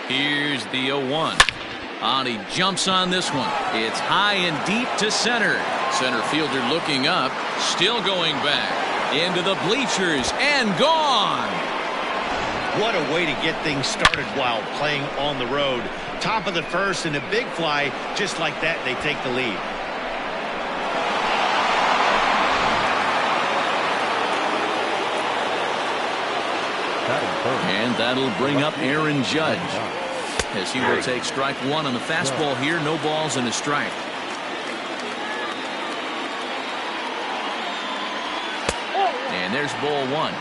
Here's the 0-1. He jumps on this one. It's high and deep to center. Center fielder looking up, still going back into the bleachers and gone. What a way to get things started while playing on the road. Top of the first and a big fly. Just like that, they take the lead. And that'll bring up Aaron Judge, as he will take strike one on the fastball here. No balls and a strike. And there's ball one.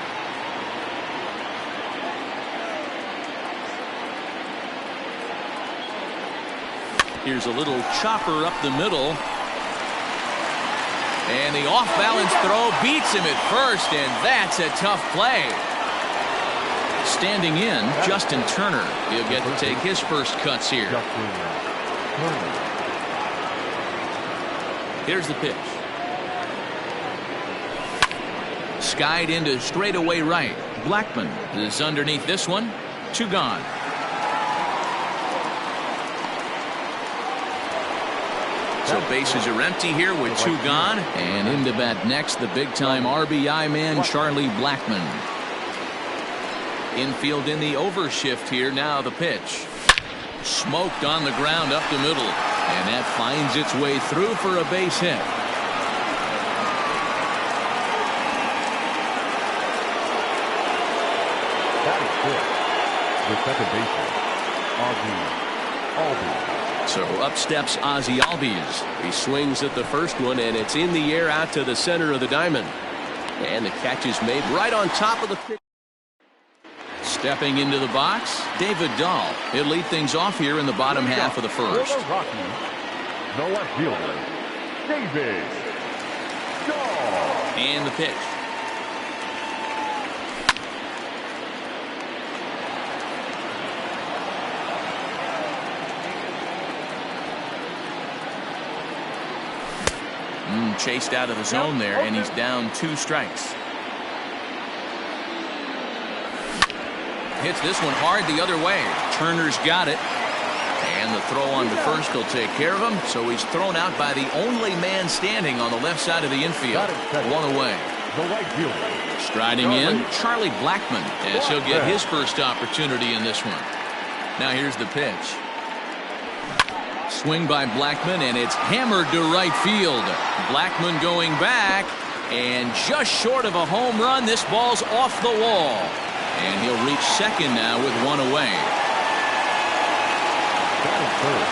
Here's a little chopper up the middle. And the off-balance throw beats him at first, and that's a tough play. Standing in, Justin Turner. He'll get to take his first cuts here. Here's the pitch. Skied into straightaway right. Blackman is underneath this one. 2 gone. So bases are empty here with 2 gone. And into bat next, the big-time RBI man, Charlie Blackman. Infield in the overshift here. Now the pitch. Smoked on the ground up the middle. And that finds its way through for a base hit. That is good. The second baseman, Albies. So up steps Ozzie Albies. He swings at the first one, and it's in the air out to the center of the diamond. And the catch is made right on top of the pitch. Stepping into the box, David Dahl. He'll lead things off here in the bottom half of the first. The left fielder, David Dahl. And the pitch. Chased out of the zone there, and he's down 2 strikes. Hits this one hard the other way. Turner's got it. And the throw on to first will take care of him. So he's thrown out by the only man standing on the left side of the infield. 1 away. Striding in, Charlie Blackman, as he'll get his first opportunity in this one. Now here's the pitch. Swing by Blackman, and it's hammered to right field. Blackman going back, and just short of a home run. This ball's off the wall. And he'll reach second now with 1 away. That is third.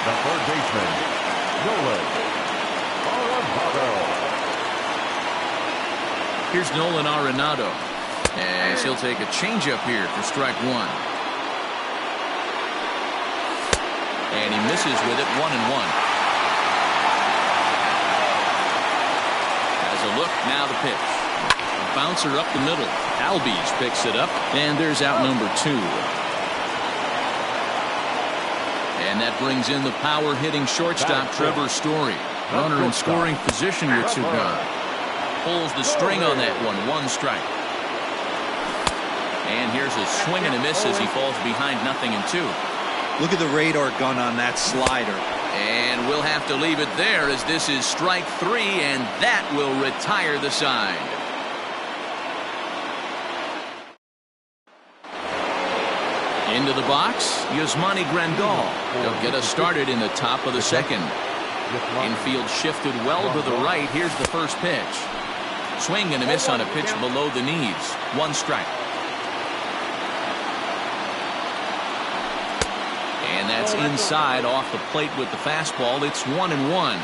The third baseman, Nolan Arenado. Here's Nolan Arenado, as he'll take a changeup here for strike 1. And he misses with it. 1-1. Has a look, now the pitch. A bouncer up the middle. Albies picks it up, and there's out number 2. And that brings in the power-hitting shortstop, Trevor Story. Runner in scoring position with 2 gone. Pulls the string on that one. 1 strike. And here's a swing and a miss as he falls behind 0-2. Look at the radar gun on that slider. And we'll have to leave it there, as this is strike 3, and that will retire the side. Into the box, Yasmani Grandal. He'll get us started in the top of the second. Infield shifted well to the right. Here's the first pitch. Swing and a miss on a pitch below the knees. 1 strike. And that's inside off the plate with the fastball. It's 1-1.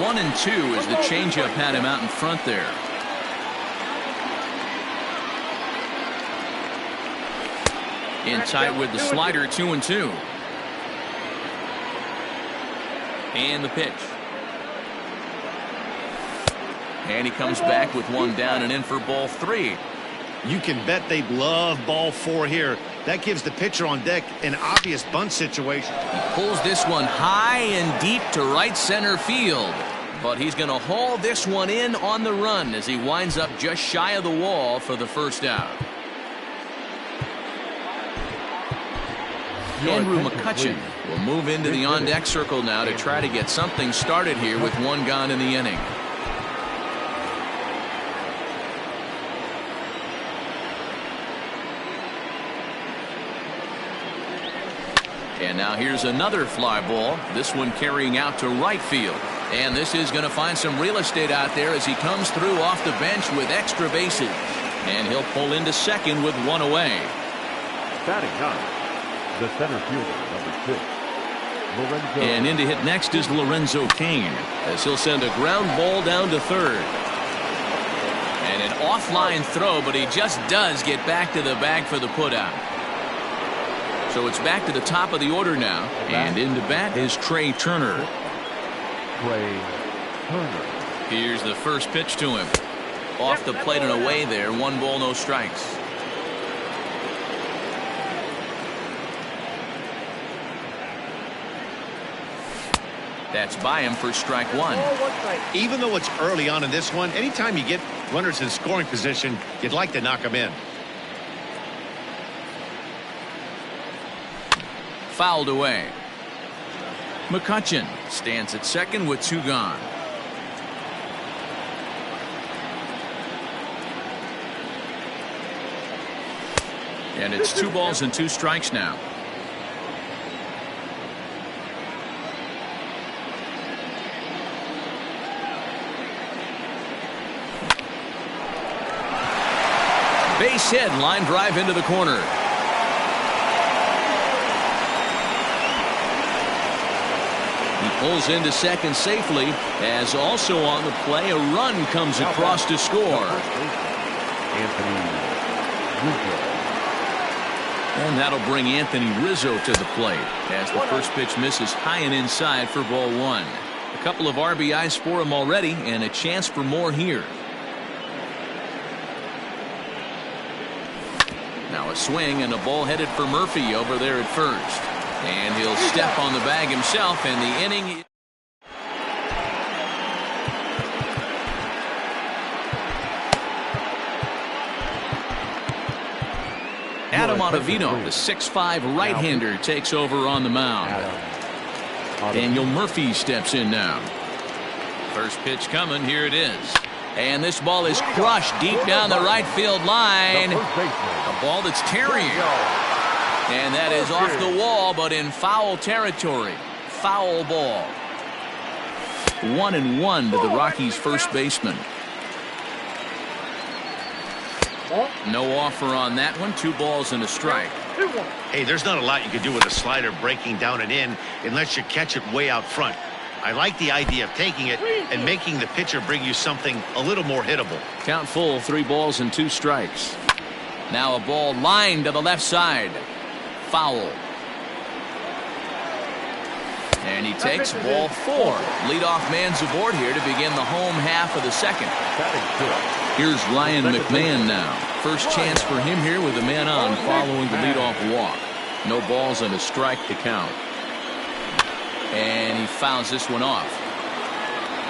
1-2 as the changeup had him out in front there. In tight with the slider. 2-2. And the pitch. And he comes back with 1 down and in for ball 3. You can bet they love ball 4 here. That gives the pitcher on deck an obvious bunt situation. He pulls this one high and deep to right center field. but he's going to haul this one in on the run as he winds up just shy of the wall for the first out. Andrew McCutcheon will move into the on-deck circle now to try to get something started here with one gone in the inning. And now here's another fly ball, this one carrying out to right field. And this is going to find some real estate out there as he comes through off the bench with extra bases. And he'll pull into second with one away. Batting ninth, the center fielder, number 6, Lorenzo. And in to hit next is Lorenzo Cain, as he'll send a ground ball down to third. And an offline throw, but he just does get back to the bag for the putout. So it's back to the top of the order now, and in to bat is Trey Turner. Here's the first pitch to him. Off the plate and away there, 1 ball, no strikes. That's by him for strike 1. Even though it's early on in this one, anytime you get runners in scoring position, you'd like to knock them in. Fouled away. McCutcheon stands at second with 2 gone. And it's 2 balls and 2 strikes now. Base hit, line drive into the corner. Pulls into second safely, as also on the play a run comes across to score. And that'll bring Anthony Rizzo to the plate as the first pitch misses high and inside for ball 1. A couple of RBIs for him already and a chance for more here. Now a swing and a ball headed for Murphy over there at first. And he'll step on the bag himself, and the inning. Adam Ottavino, the 6'5" right-hander, takes over on the mound. Daniel Murphy steps in now. First pitch coming, here it is. And this ball is crushed deep down the right field line. A ball that's tarrying. And that is off the wall, but in foul territory. Foul ball. 1-1 to the Rockies' first baseman. No offer on that one. 2 balls and a strike. Hey, there's not a lot you can do with a slider breaking down and in unless you catch it way out front. I like the idea of taking it and making the pitcher bring you something a little more hittable. Count full, 3 balls and 2 strikes. Now a ball lined to the left side. Foul. And he takes ball 4. Leadoff man's aboard here to begin the home half of the second. Here's Ryan McMahon now. First chance for him here with a man on following the leadoff walk. No balls and a strike to count. And he fouls this one off.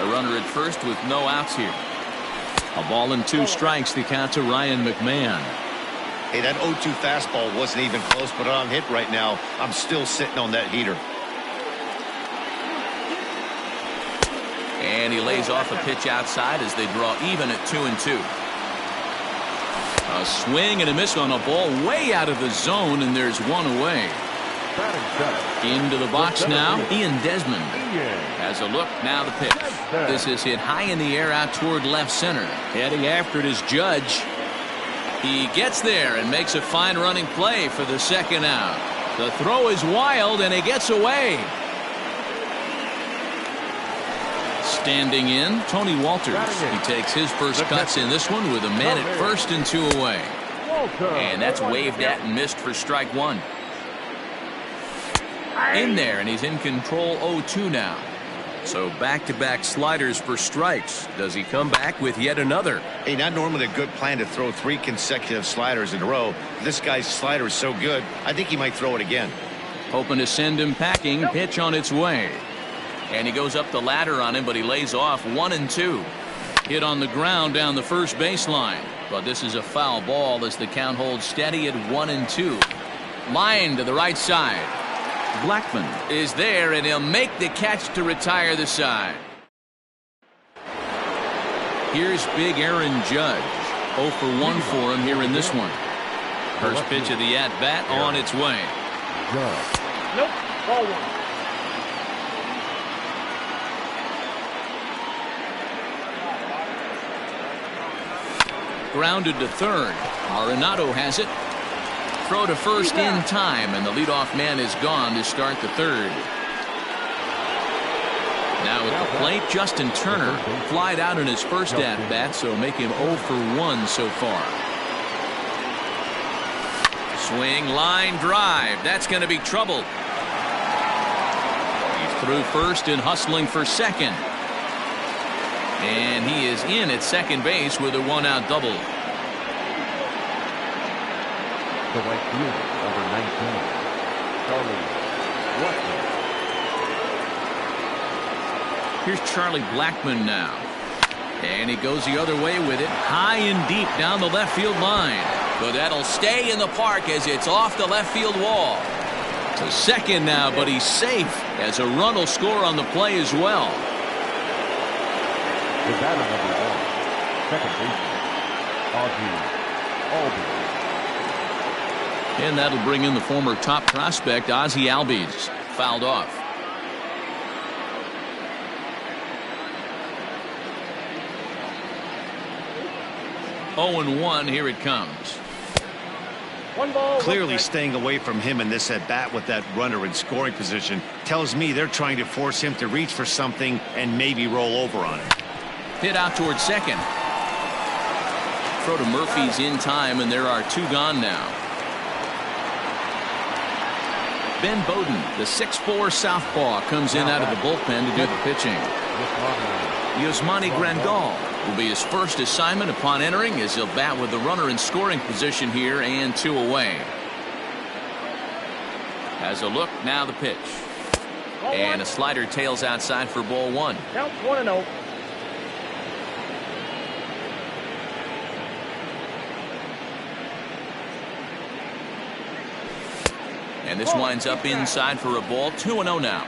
A runner at first with no outs here. A ball and 2 strikes to count to Ryan McMahon. Hey, that 0-2 fastball wasn't even close, but on hit right now, I'm still sitting on that heater. And he lays off a pitch outside as they draw even at 2-2. A swing and a miss on a ball way out of the zone, and there's 1 away. Into the box now, Ian Desmond has a look. Now the pitch. This is hit high in the air out toward left center. Heading after it is Judge. He gets there and makes a fine running play for the second out. The throw is wild and he gets away. Standing in, Tony Walters. He takes his first cuts in this one with a man at first and 2 away. And that's waved at and missed for strike 1. In there, and he's in control 0-2 now. So back-to-back sliders for strikes. Does he come back with yet another? Hey, not normally a good plan to throw 3 consecutive sliders in a row. This guy's slider is so good, I think he might throw it again. Hoping to send him packing. Pitch on its way. And he goes up the ladder on him, but he lays off 1-2. Hit on the ground down the first baseline. But this is a foul ball as the count holds steady at 1-2. Line to the right side. Blackmon is there, and he'll make the catch to retire the side. Here's big Aaron Judge. 0 for 1 for him here in this one. First pitch of the at-bat on its way. Nope, ball 1. Grounded to third. Arenado has it. Throw to first in time, and the leadoff man is gone to start the third. Now at the plate, Justin Turner flied out in his first at-bat, so make him 0 for 1 so far. Swing, line drive. That's going to be trouble. He's through first and hustling for second. And he is in at second base with a 1-out double. The right fielder, number 19, Charlie Blackmon. Here's Charlie Blackmon now. And he goes the other way with it. High and deep down the left field line. But that'll stay in the park as it's off the left field wall. To second now, but he's safe as a run will score on the play as well. The batter, number 1, second baseman, Ozzie Albies. And that'll bring in the former top prospect, Ozzie Albies. Fouled off. Oh and 1, here it comes. Clearly staying away from him in this at-bat with that runner in scoring position tells me they're trying to force him to reach for something and maybe roll over on it. Hit out towards second. Throw to Murphy's in time, and there are 2 gone now. Ben Bowden, the 6'4" southpaw, comes in out of the bullpen to do the pitching. Yasmani Grandal will be his first assignment upon entering, as he'll bat with the runner in scoring position here and 2 away. Has a look, now the pitch. And a slider tails outside for ball 1. Count 1-0. And this winds up inside for a ball. 2-0 now.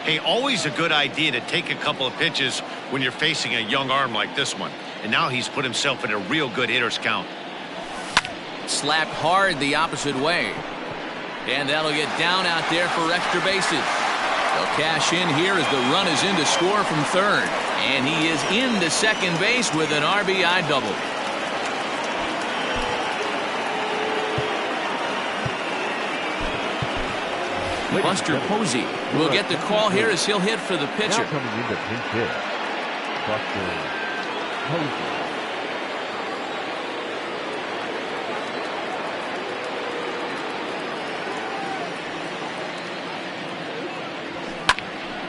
Hey, always a good idea to take a couple of pitches when you're facing a young arm like this one. And now he's put himself in a real good hitter's count. Slapped hard the opposite way. And that'll get down out there for extra bases. They'll cash in here as the run is in to score from third. And he is into second base with an RBI double. Buster Posey will get the call here as he'll hit for the pitcher. Now coming into pinch hit, Buster Posey.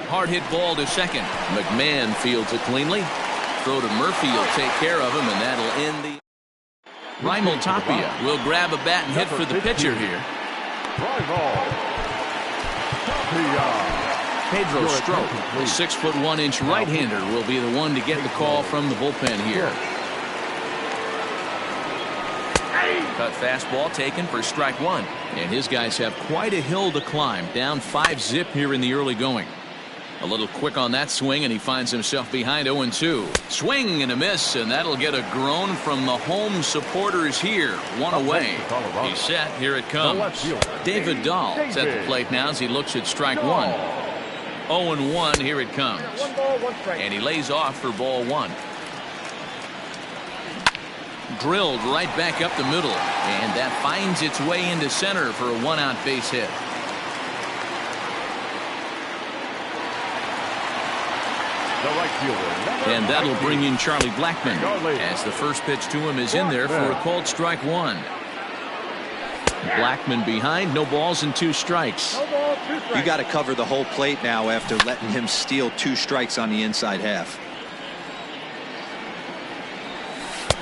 Hard hit ball to second. McMahon fields it cleanly. Throw to Murphy will take care of him, and that'll end the. Raimel Tapia will grab a bat and hit for the pitcher here. Pedro Strop, the 6'1" right-hander, will be the one to get the call from the bullpen here. Cut fastball taken for strike 1. And his guys have quite a hill to climb. Down 5-zip here in the early going. A little quick on that swing, and he finds himself behind 0-2. Swing and a miss, and that'll get a groan from the home supporters here. 1 away. He's set. Here it comes. David Dahl is at the plate now as he looks at strike 1. 0-1. Here it comes. 1 ball, 1 strike. And he lays off for ball 1. Drilled right back up the middle, and that finds its way into center for a 1-out base hit. And that'll bring in Charlie Blackmon as the first pitch to him is in there for a called strike 1. Blackmon behind, no balls and 2 strikes. No ball, 2 strikes. You got to cover the whole plate now after letting him steal 2 strikes on the inside half.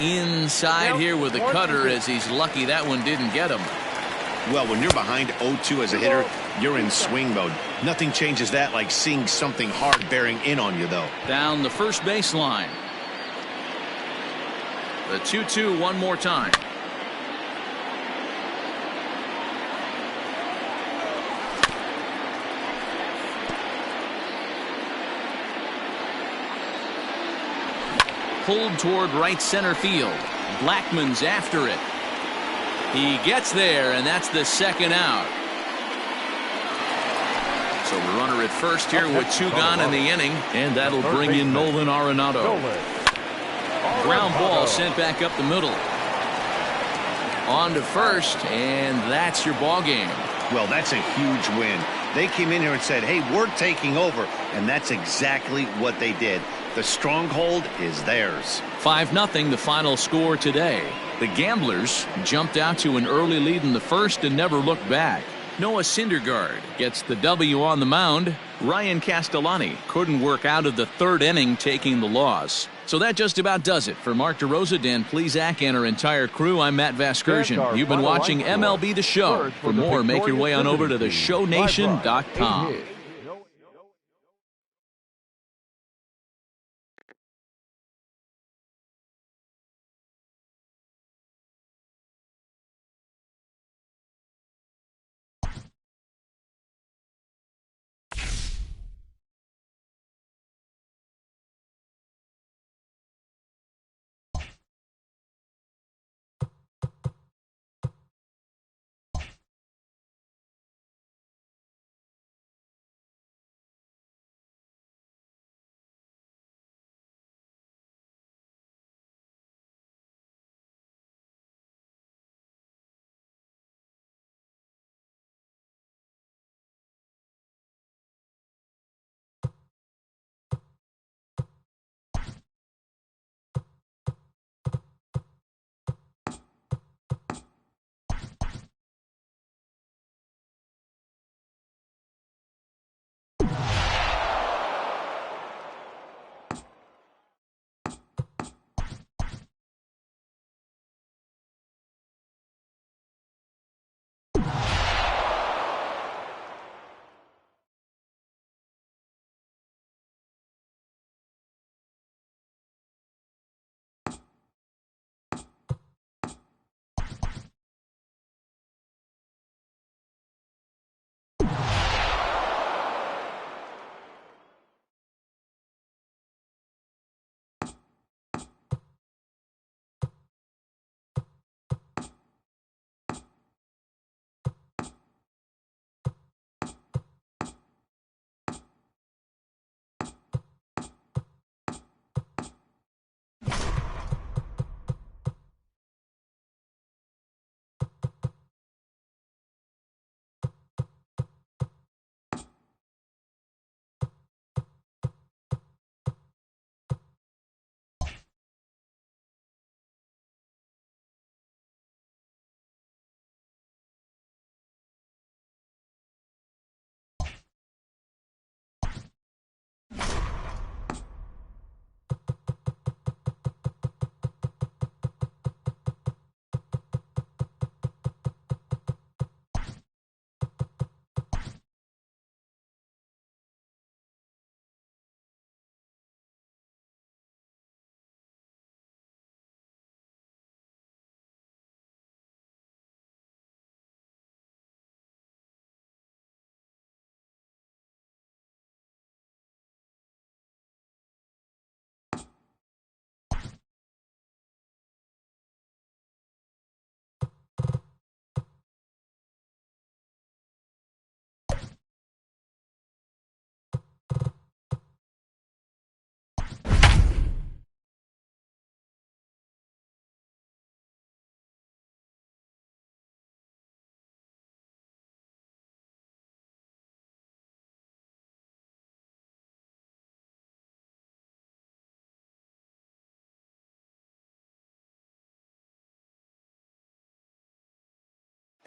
Inside here with the cutter, as he's lucky that one didn't get him. Well, when you're behind 0-2 as a hitter, you're in swing mode. Nothing changes that like seeing something hard bearing in on you, though. Down the first baseline. The 2-2 one more time. Pulled toward right center field. Blackmon's after it. He gets there, and that's the second out. So the runner at first here with 2 gone in the inning, and that'll bring in Nolan Arenado. Ground ball sent back up the middle. On to first, and that's your ball game. Well, that's a huge win. They came in here and said, hey, we're taking over, and that's exactly what they did. The stronghold is theirs. 5-0 the final score today. The Gamblers jumped out to an early lead in the first and never looked back. Noah Syndergaard gets the W on the mound. Ryan Castellani couldn't work out of the third inning, taking the loss. So that just about does it. For Mark DeRosa, Dan Plesac, and our entire crew, I'm Matt Vasgersian. You've been watching MLB The Show. For more, make your way on over to theshownation.com.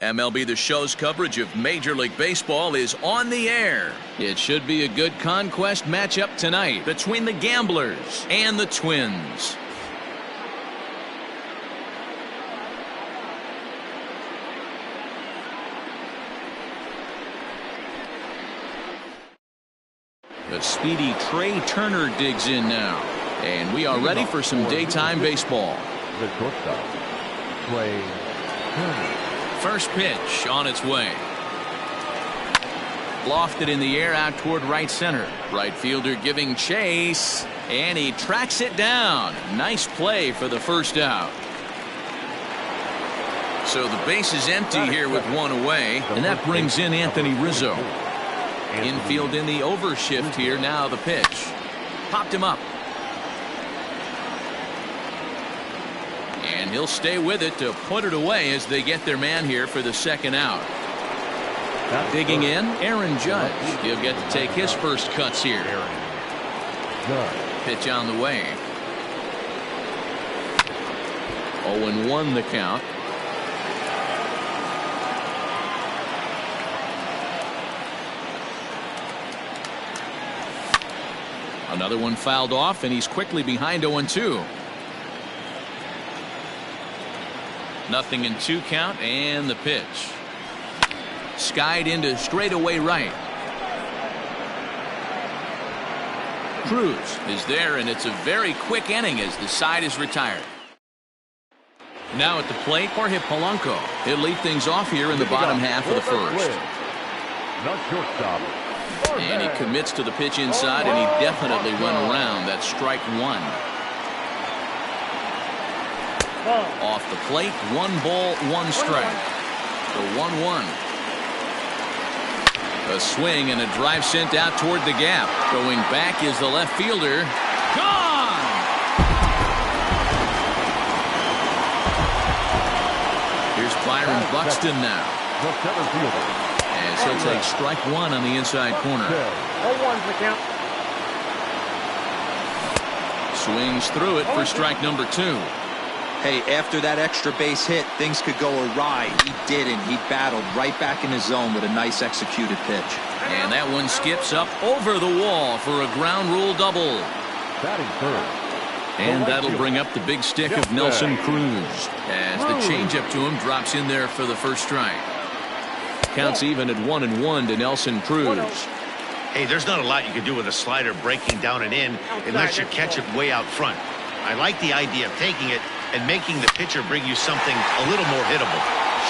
MLB The Show's coverage of Major League Baseball is on the air. It should be a good conquest matchup tonight between the Gamblers and the Twins. The speedy Trey Turner digs in now. And we are ready for some daytime baseball. The shortstop, Trey Turner. First pitch on its way. Lofted in the air out toward right center. Right fielder giving chase. And he tracks it down. Nice play for the first out. So the base is empty here with one away. And that brings in Anthony Rizzo. Infield in the overshift here. Now the pitch. Popped him up. And he'll stay with it to put it away as they get their man here for the second out. Digging in, Aaron Judge. He'll get to take his first cuts here. Pitch on the way. 0-1 the count. Another one fouled off, and he's quickly behind 0-2. 0-2 count, and the pitch. Skied into straightaway right. Cruz is there, and it's a very quick inning as the side is retired. Now at the plate, Jorge Polanco. He'll lead things off here in the bottom half of the first. And he commits to the pitch inside, and he definitely went around. That's strike one. Off the plate, 1 ball, 1 strike. The 1-1. A swing and a drive sent out toward the gap. Going back is the left fielder. Gone! Here's Byron Buxton now. As he'll take strike one on the inside corner. 0-1's the count. Swings through it for strike number 2. Hey, after that extra base hit, things could go awry. He didn't. He battled right back in his zone with a nice executed pitch. And that one skips up over the wall for a ground rule double. Batting third. And that'll bring up the big stick of Nelson Cruz. As the changeup to him drops in there for the first strike. Counts even at 1-1 to Nelson Cruz. Hey, there's not a lot you can do with a slider breaking down and in unless you catch it way out front. I like the idea of taking it and making the pitcher bring you something a little more hittable.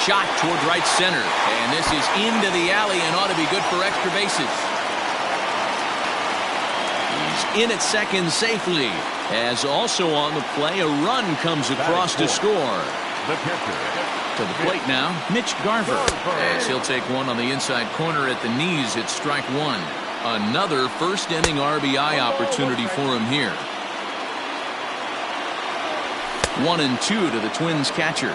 Shot toward right center. And this is into the alley and ought to be good for extra bases. He's in at second safely. As also on the play, a run comes across to score. The pitcher. To the plate now, Mitch Garver. As he'll take one on the inside corner at the knees at strike one. Another first inning RBI opportunity for him here. 1-2 to the Twins catcher.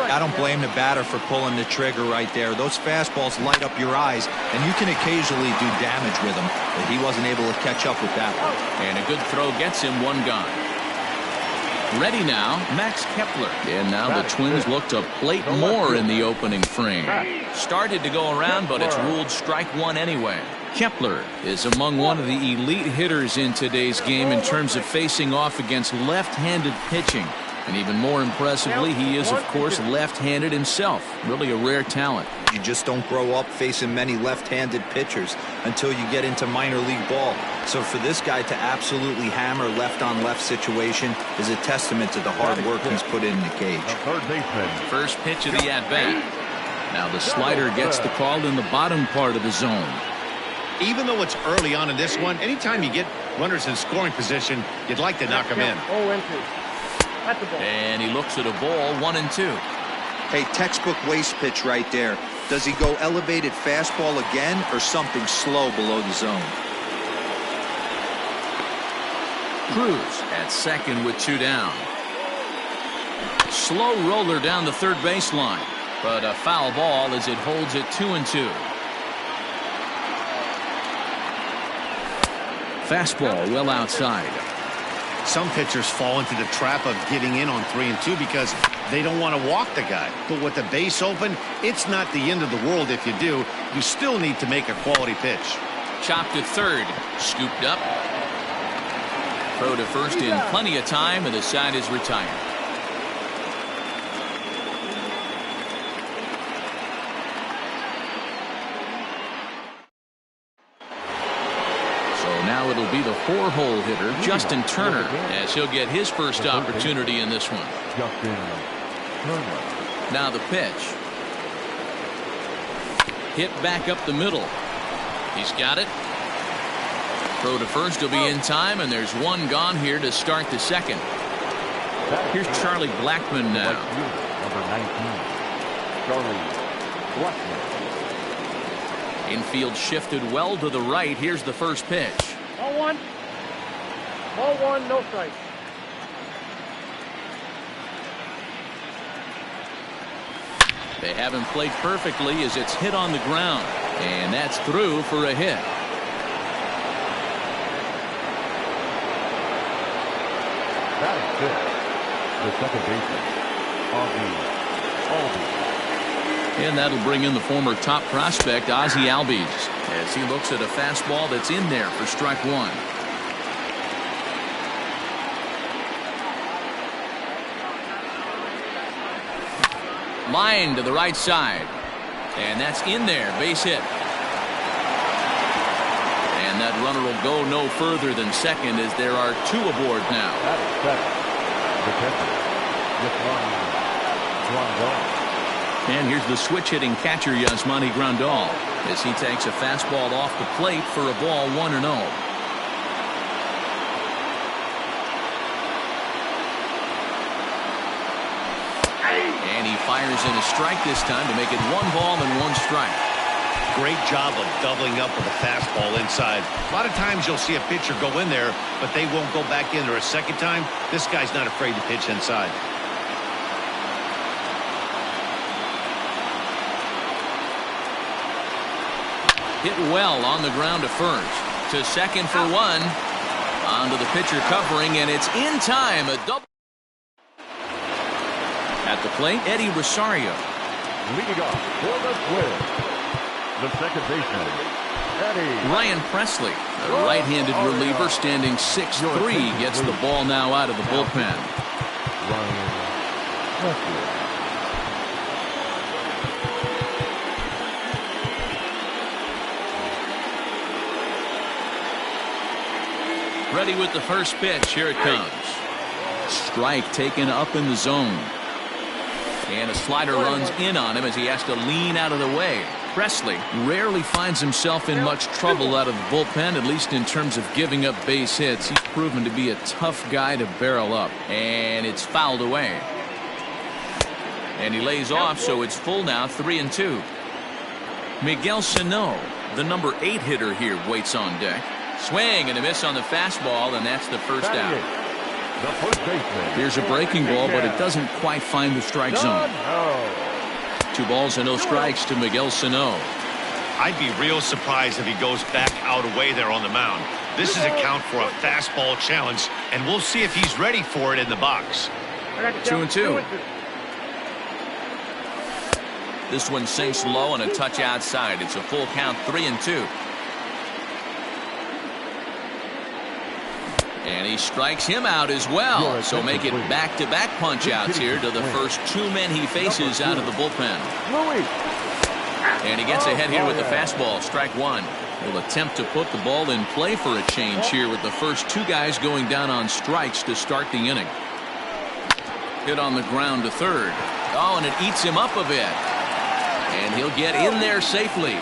I don't blame the batter for pulling the trigger right there. Those fastballs light up your eyes, and you can occasionally do damage with them. But he wasn't able to catch up with that one. And a good throw gets him one gone. Ready now, Max Kepler. And now the Twins look to plate more in the opening frame. Started to go around, but it's ruled strike one anyway. Kepler is among one of the elite hitters in today's game in terms of facing off against left-handed pitching. And even more impressively, he is, of course, left-handed himself. Really a rare talent. You just don't grow up facing many left-handed pitchers until you get into minor league ball. So for this guy to absolutely hammer left-on-left situation is a testament to the hard work he's put in the cage. First pitch of the at-bat. Now the slider gets the call in the bottom part of the zone. Even though it's early on in this one, anytime you get runners in scoring position, you'd like to knock them in. 0-2. That's the ball. And he looks at a ball, 1-2. Hey, textbook waste pitch right there. Does he go elevated fastball again or something slow below the zone? Cruz at second with 2 down. Slow roller down the third baseline, but a foul ball as it holds it 2-2. Fastball well outside. Some pitchers fall into the trap of getting in on 3-2 because they don't want to walk the guy. But with the base open, it's not the end of the world if you do. You still need to make a quality pitch. Chopped to third. Scooped up. Throw to first in plenty of time, and the side is retired. So Now it'll be the 4-hole hitter, Justin Turner, as he'll get his first opportunity in this one. Now the pitch. Hit back up the middle. He's got it. Throw to first will be in time, and there's one gone here to start the second. Here's Charlie Blackmon now. Number 19, Charlie Blackmon. Infield shifted well to the right. Here's the first pitch. Ball one. Ball one, no strike. They haven't played perfectly as it's hit on the ground. And that's through for a hit. Batting fifth, the second baseman, Albies. And that'll bring in the former top prospect, Ozzie Albies, as he looks at a fastball that's in there for strike one. Line to the right side. And that's in there, base hit. And that runner will go no further than second as there are two aboard now. That is second. The catcher, Grandal. And here's the switch-hitting catcher, Yasmani Grandal, as he takes a fastball off the plate for a ball 1-0. And he fires in a strike this time to make it 1 ball and 1 strike. Great job of doubling up with a fastball inside. A lot of times you'll see a pitcher go in there, but they won't go back in there a second time. This guy's not afraid to pitch inside. Hit well on the ground to first. To second for 1. Onto the pitcher covering, and it's in time. A double. At the plate, Eddie Rosario. Leading off for the Twins, the second baseman, Eddie. Ryan Presley, a right-handed reliever standing 6'3", gets the ball now out of the bullpen. Ryan Presley. Ready with the first pitch. Here it comes. Strike taken up in the zone. And a slider runs in on him as he has to lean out of the way. Presley rarely finds himself in much trouble out of the bullpen, at least in terms of giving up base hits. He's proven to be a tough guy to barrel up. And it's fouled away. And he lays off, so it's full now, 3-2. Miguel Sano, the number 8 hitter here, waits on deck. Swing and a miss on the fastball, and that's the first out. The first baseman. Here's a breaking ball, but it doesn't quite find the strike zone. 2 balls and no strikes to Miguel Sano. I'd be real surprised if he goes back out away there on the mound. This is a count for a fastball challenge, and we'll see if he's ready for it in the box. 2-2. This one sinks low and a touch outside. It's a full count, 3-2. And he strikes him out as well. So make it back-to-back punch-outs here to the first 2 men he faces out of the bullpen. And he gets ahead here with the fastball. Strike 1. He'll attempt to put the ball in play for a change here with the first 2 guys going down on strikes to start the inning. Hit on the ground to third. Oh, and it eats him up a bit. And he'll get in there safely.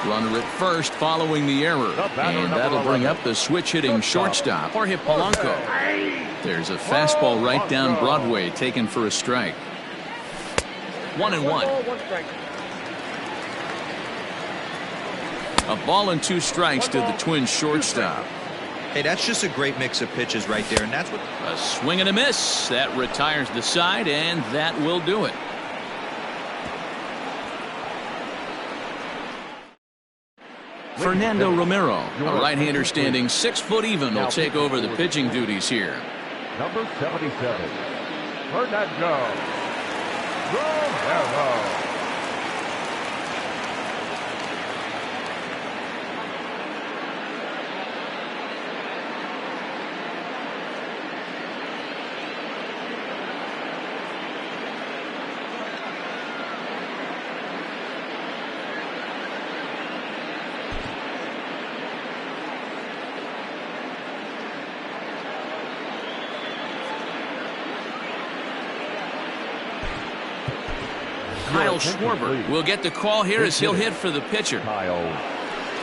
Runner at first following the error. And that'll bring up the switch-hitting shortstop, Jorge Polanco. There's a fastball right down Broadway taken for a strike. 1-1. A ball and 2 strikes to the Twins shortstop. Hey, that's just a great mix of pitches right there, and that's what... A swing and a miss. That retires the side, and that will do it. Fernando Romero, a right-hander standing 6 foot even, will take over the pitching duties here. Number 77, Fernando Romero. Kyle Schwarber will get the call here as he'll hit for the pitcher. Kyle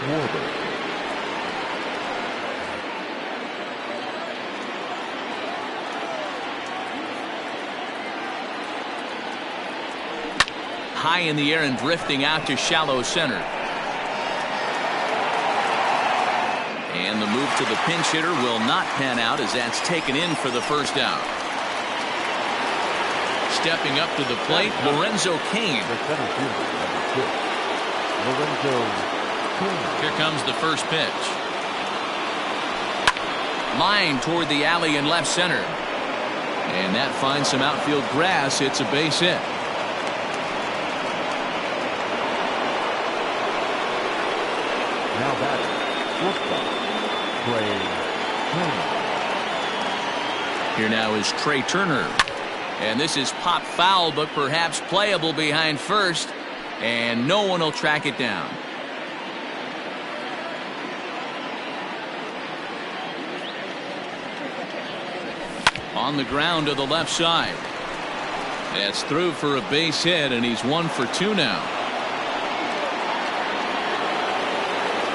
Schwarber. High in the air and drifting out to shallow center. And the move to the pinch hitter will not pan out as that's taken in for the first out. Stepping up to the plate, Lorenzo Cain. The center fielder, number 6, Lorenzo Cain. Here comes the first pitch. Line toward the alley in left center. And that finds some outfield grass. It's a base hit. Now batting, shortstop, Trey Turner. Here now is Trey Turner. And this is pop foul, but perhaps playable behind first. And no one will track it down. On the ground to the left side. That's through for a base hit, and he's 1 for 2 now.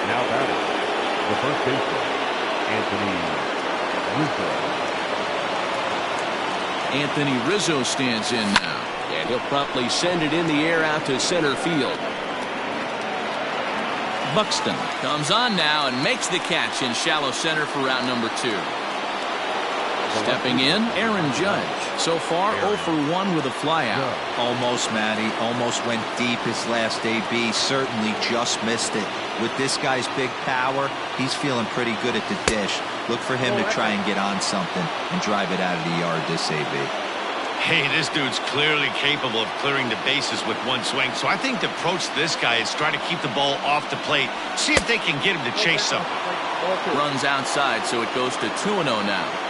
Now batting, the first baseman, Anthony Rizzo. Anthony Rizzo stands in now, and he'll promptly send it in the air out to center field. Buxton comes on now and makes the catch in shallow center for route number 2. Stepping in, Aaron Judge. So far, 0 for 1 with a flyout. Almost, Matty. Almost went deep his last AB. Certainly just missed it. With this guy's big power, he's feeling pretty good at the dish. Look for him to try and get on something and drive it out of the yard this AB. Hey, this dude's clearly capable of clearing the bases with one swing. So I think the approach to this guy is try to keep the ball off the plate. See if they can get him to chase something. Runs outside, so it goes to 2-0 now.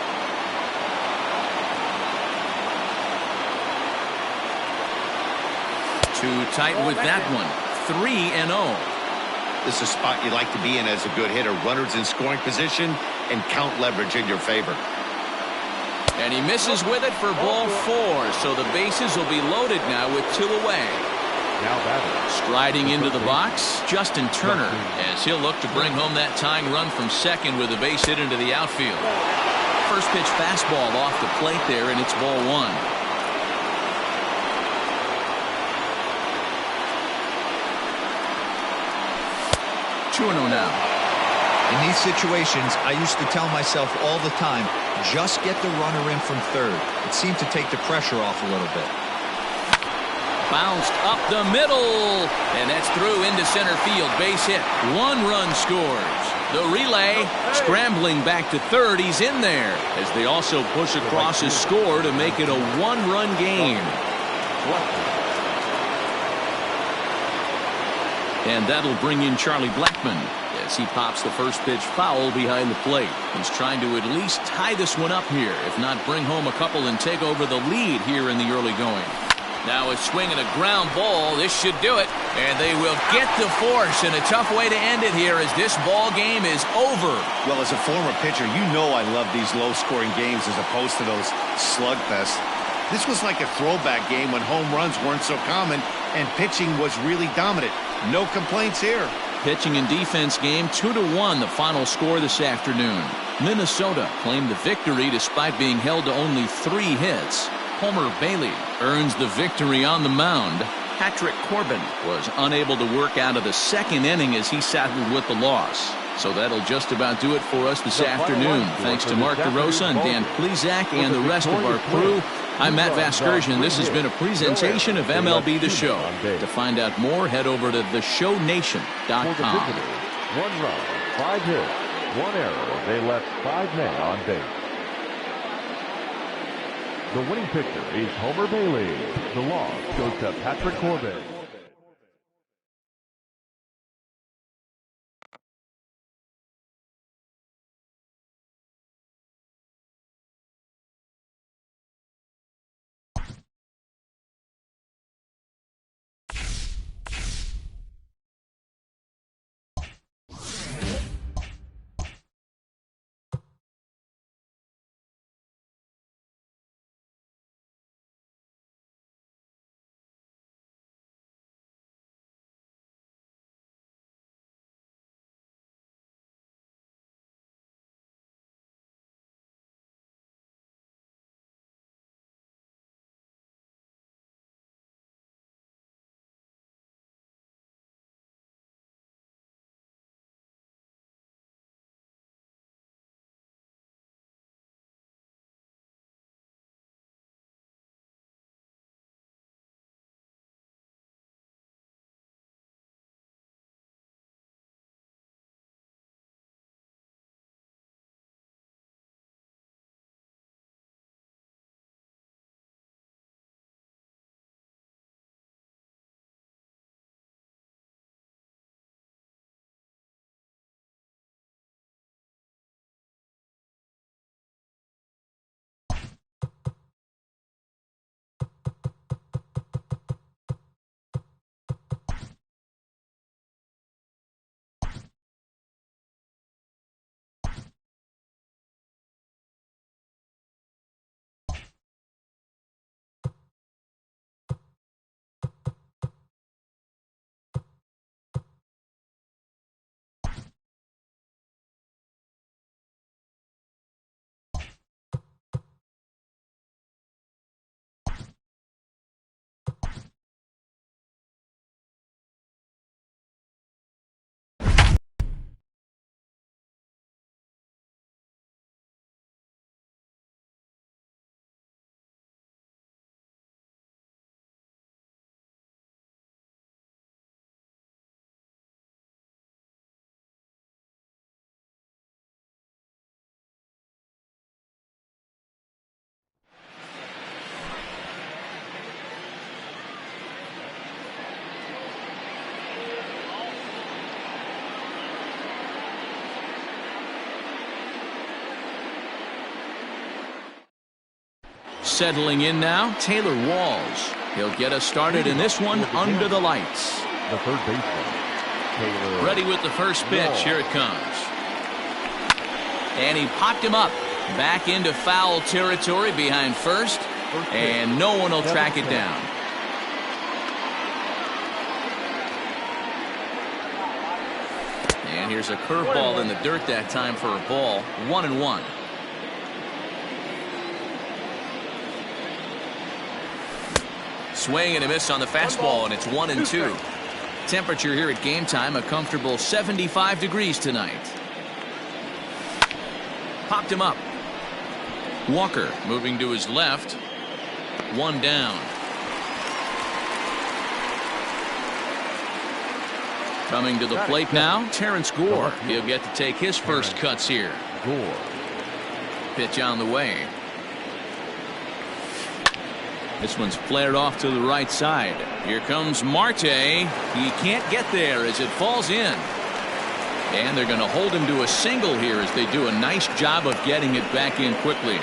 Too tight with that one. 3-0. This is a spot you like to be in as a good hitter. Runners in scoring position and count leverage in your favor. And he misses with it for ball 4. So the bases will be loaded now with 2 away. Now batting. Striding into the box, Justin Turner, as he'll look to bring home that tying run from second with a base hit into the outfield. First pitch fastball off the plate there, and it's ball 1. Now. In these situations, I used to tell myself all the time, just get the runner in from third. It seemed to take the pressure off a little bit. Bounced up the middle, and that's through into center field. Base hit. 1 run scores. The relay scrambling back to third. He's in there as they also push across his score to make it a 1-run game. And that'll bring in Charlie Blackmon as he pops the first pitch foul behind the plate. He's trying to at least tie this one up here, if not bring home a couple and take over the lead here in the early going. Now a swing and a ground ball. This should do it. And they will get the force, and a tough way to end it here as this ball game is over. Well, as a former pitcher, you know I love these low-scoring games as opposed to those slugfests. This was like a throwback game when home runs weren't so common and pitching was really dominant. No complaints here. Pitching and defense game 2-1 the final score this afternoon. Minnesota claimed the victory despite being held to only 3 hits. Homer Bailey earns the victory on the mound. Patrick Corbin was unable to work out of the second inning as he saddled with the loss. So that'll just about do it for us this afternoon. Thanks to Mark DeRosa and Dan Plezak and the rest of our crew. I'm Matt Vasgersian. This has been a presentation of MLB The Show. To find out more, head over to theshownation.com. 1 run, 5 hits, 1 error. They left 5 men on base. The winning pitcher is Homer Bailey. The loss goes to Patrick Corbin. Settling in now, Taylor Walls. He'll get us started in this one under the lights. The third baseman, Taylor. Ready with the first pitch. Here it comes. And he popped him up. Back into foul territory behind first. And no one will track it down. And here's a curveball in the dirt that time for a ball. 1-1. Swing and a miss on the fastball, and it's 1-2. Temperature here at game time, a comfortable 75 degrees tonight. Popped him up. Walker moving to his left. One down. Coming to the plate now, Terrence Gore. He'll get to take his first cuts here. Gore. Pitch on the way. This one's flared off to the right side. Here comes Marte. He can't get there as it falls in. And they're going to hold him to a single here as they do a nice job of getting it back in quickly.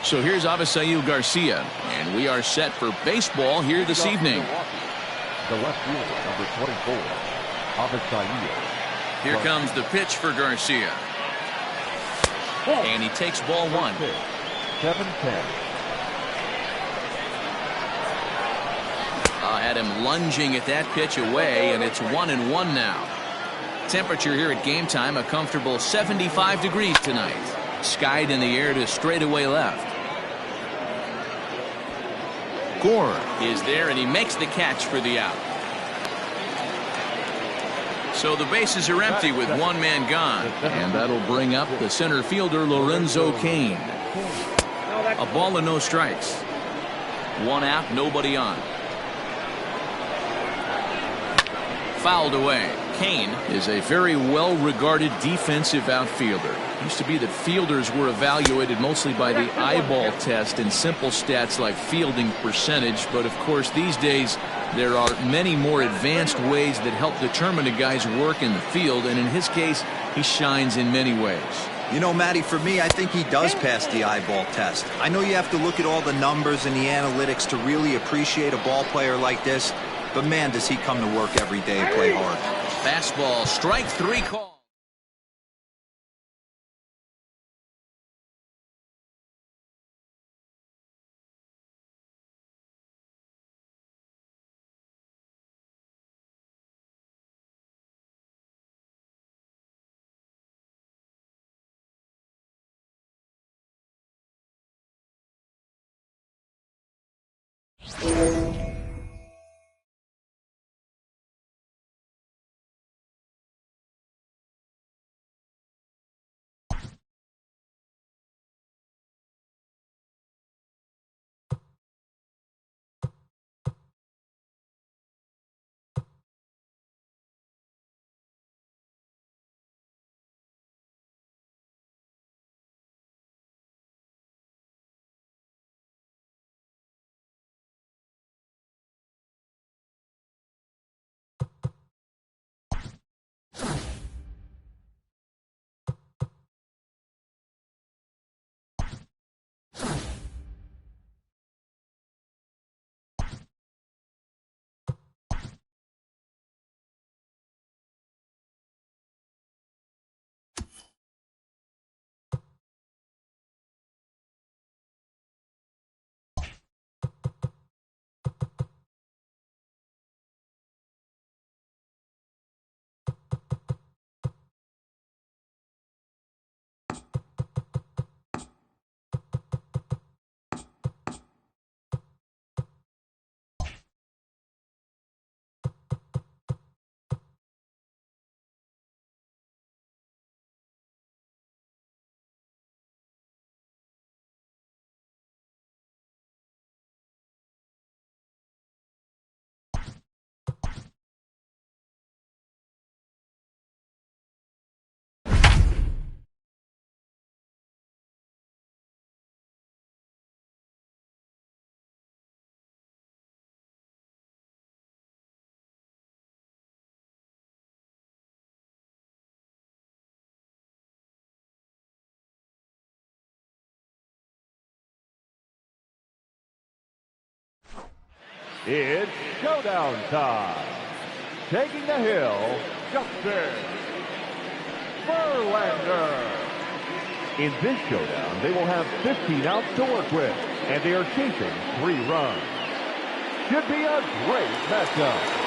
So here's Avisail Garcia, and we are set for baseball here this evening. The left fielder, number 24, Avisail. Here comes the pitch for Garcia. And he takes ball one. 7-10. Had him lunging at that pitch away, and it's 1-1 now. Temperature here at game time, a comfortable 75 degrees tonight. Skied in the air to straightaway left. Gore is there, and he makes the catch for the out. So the bases are empty with one man gone, and that'll bring up the center fielder Lorenzo Cain. A ball and no strikes. One out, nobody on. Fouled away. Cain is a very well-regarded defensive outfielder. It used to be that fielders were evaluated mostly by the eyeball test and simple stats like fielding percentage, but of course these days there are many more advanced ways that help determine a guy's work in the field, and in his case he shines in many ways. You know, Matty, for me, I think he does pass the eyeball test. I know you have to look at all the numbers and the analytics to really appreciate a ball player like this, but man, does he come to work every day and play hard. Fastball, strike three call. It's showdown time. Taking the hill, Justin Verlander. In this showdown, they will have 15 outs to work with, and they are chasing 3 runs. Should be a great matchup.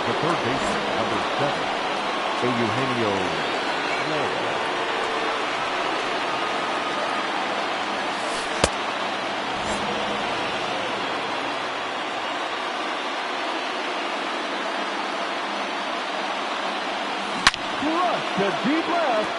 The third baseman, number 7, Eugenio Flores. Crushed to deep left.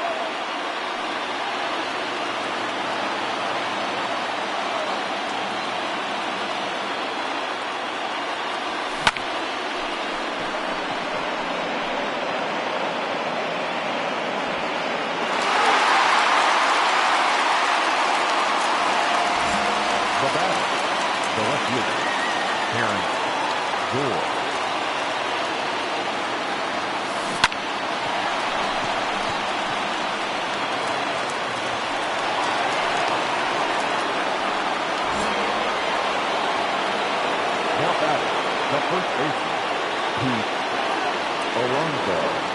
The left fielder, Terrence Gore. Now batting, the first baseman, Pete Alonso.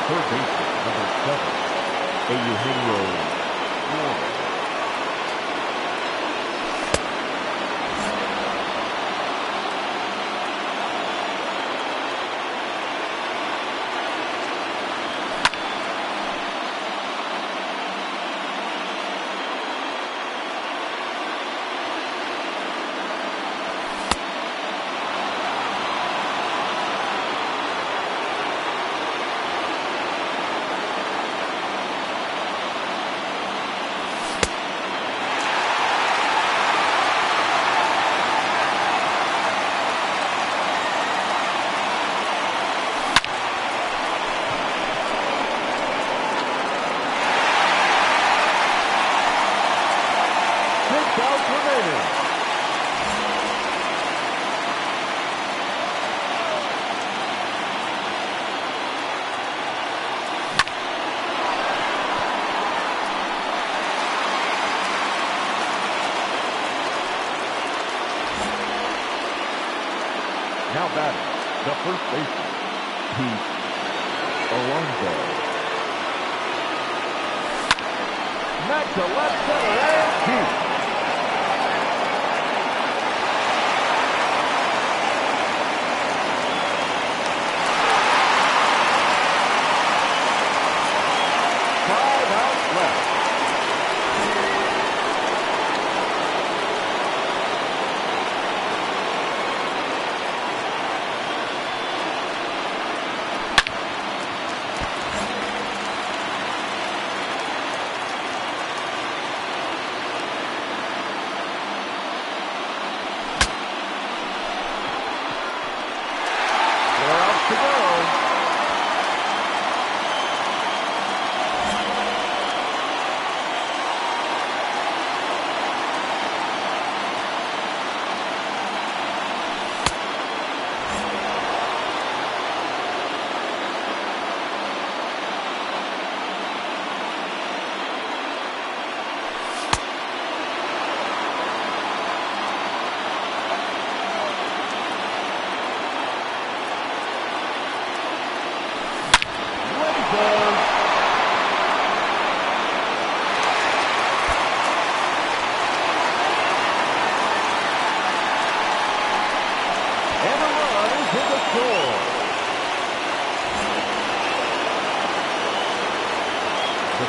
Third baseman, number 7, Eugenio Warren. Now batting, the first baseman, Pete Alonso. Back to left center and deep.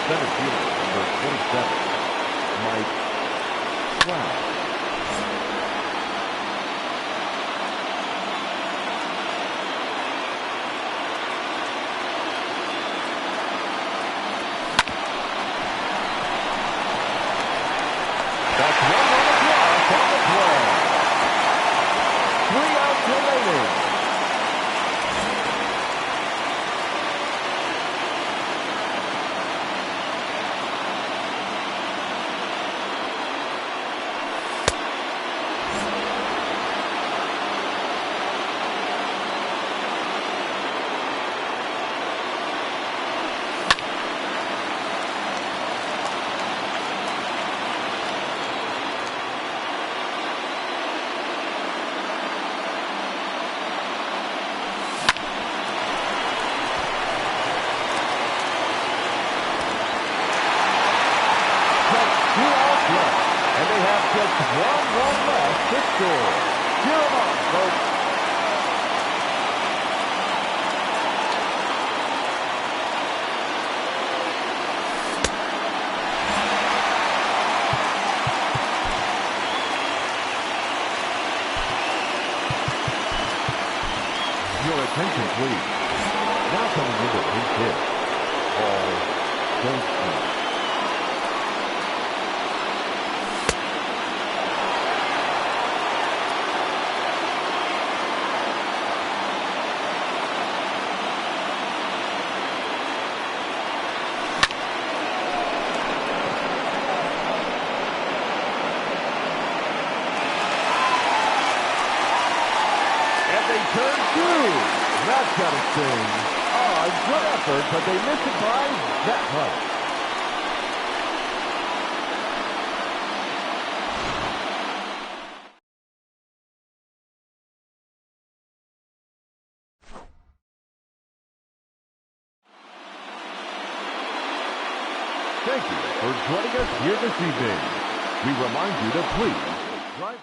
center fielder, number 27, Mike Wow. That's one run across on the play. 3 outs remaining. And they have just 1 run left to score. Cheer them on, folks. Your attention, please. Now coming into his hit, Paul Goldstein. Turn 2. That's got to sting. Oh, good effort, but they missed it by that much. Thank you for joining us here this evening. We remind you to please drive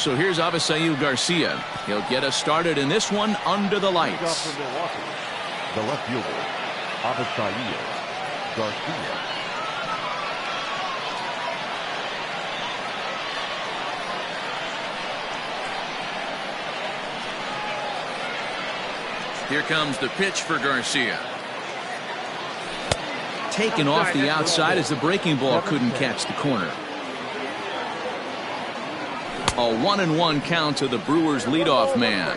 So here's Avisail Garcia. He'll get us started in this one under the lights. From Milwaukee, the left fielder, Avisail Garcia. Here comes the pitch for Garcia. Taken off the outside as the breaking ball couldn't catch the corner. A 1-1 count to the Brewers leadoff man.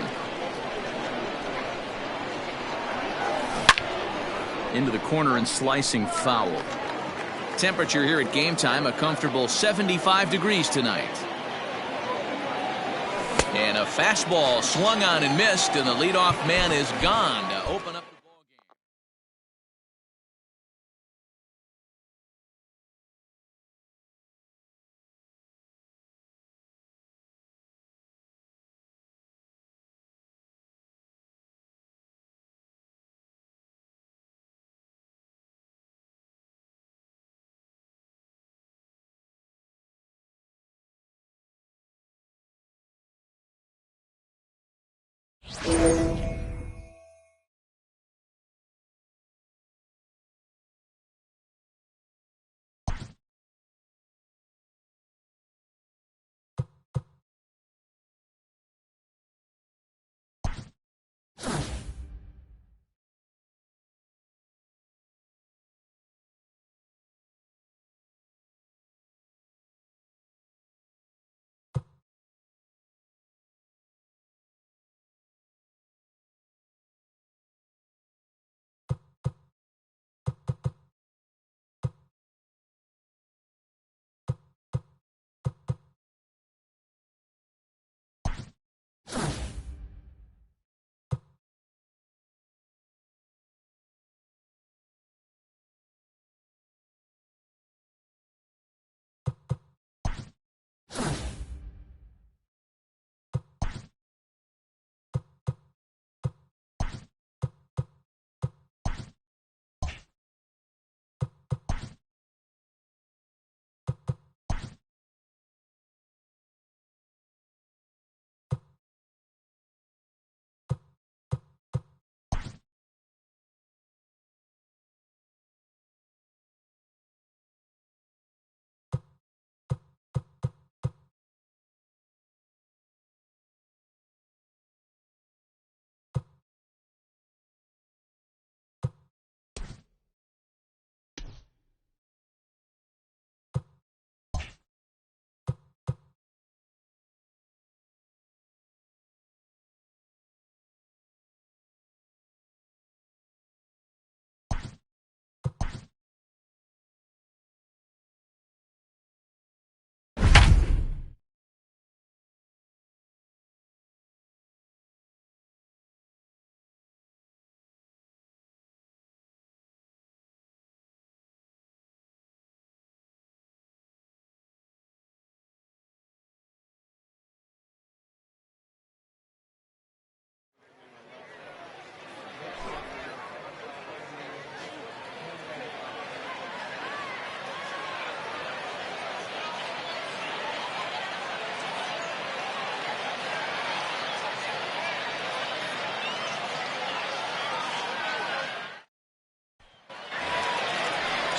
Into the corner and slicing foul. Temperature here at game time, a comfortable 75 degrees tonight. And a fastball swung on and missed, and the leadoff man is gone to open up the ball game.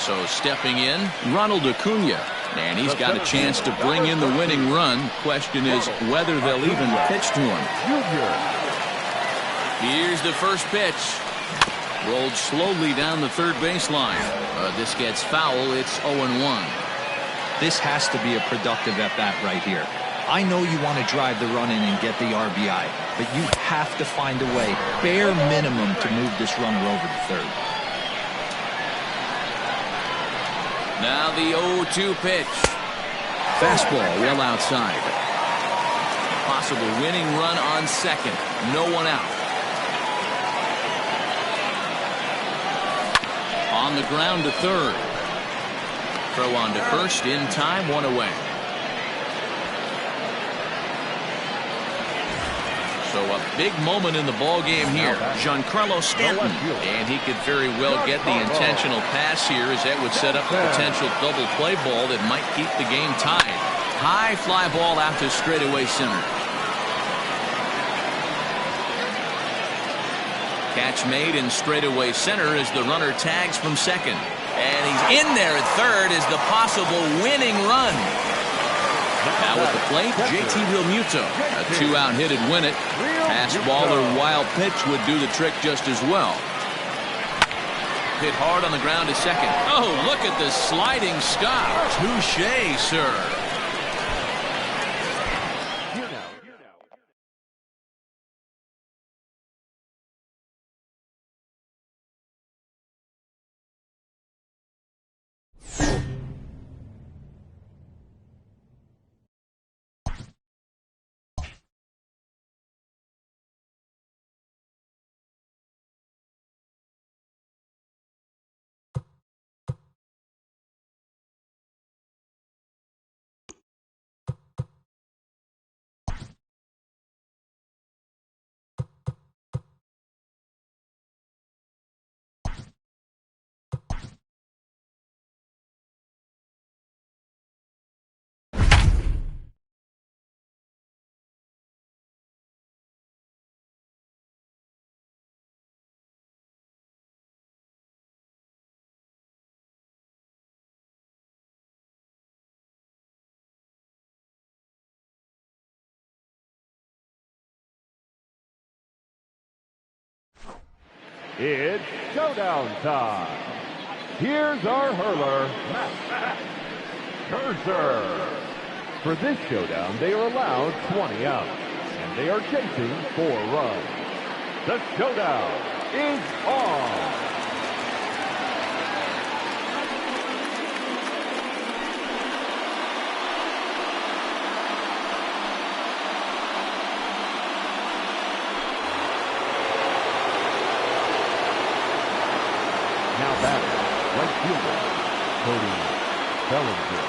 So stepping in, Ronald Acuna. And he's got a chance to bring in the winning run. Question is whether they'll even pitch to him. Here's the first pitch. Rolled slowly down the third baseline. This gets foul. It's 0-1. This has to be a productive at-bat right here. I know you want to drive the run in and get the RBI, but you have to find a way, bare minimum, to move this runner over to third. Now the 0-2 pitch. Fastball well outside. Possible winning run on second. No one out. On the ground to third. Throw on to first in time, one away. So a big moment in the ball game here. Giancarlo Stanton, and he could very well get the intentional pass here, as that would set up a potential double play ball that might keep the game tied. High fly ball out to straightaway center. Catch made in straightaway center as the runner tags from second. And he's in there at third as the possible winning run. Now with the plate, JT Realmuto. A 2-out hit would win it. Pass ball or wild pitch would do the trick just as well. Hit hard on the ground to second. Oh, look at the sliding stop. Touché, sir. It's showdown time. Here's our hurler, Matt Scherzer. For this showdown, they are allowed 20 outs, and they are chasing 4 runs. The showdown is on. Now batting, right fielder, Cody Bellinger.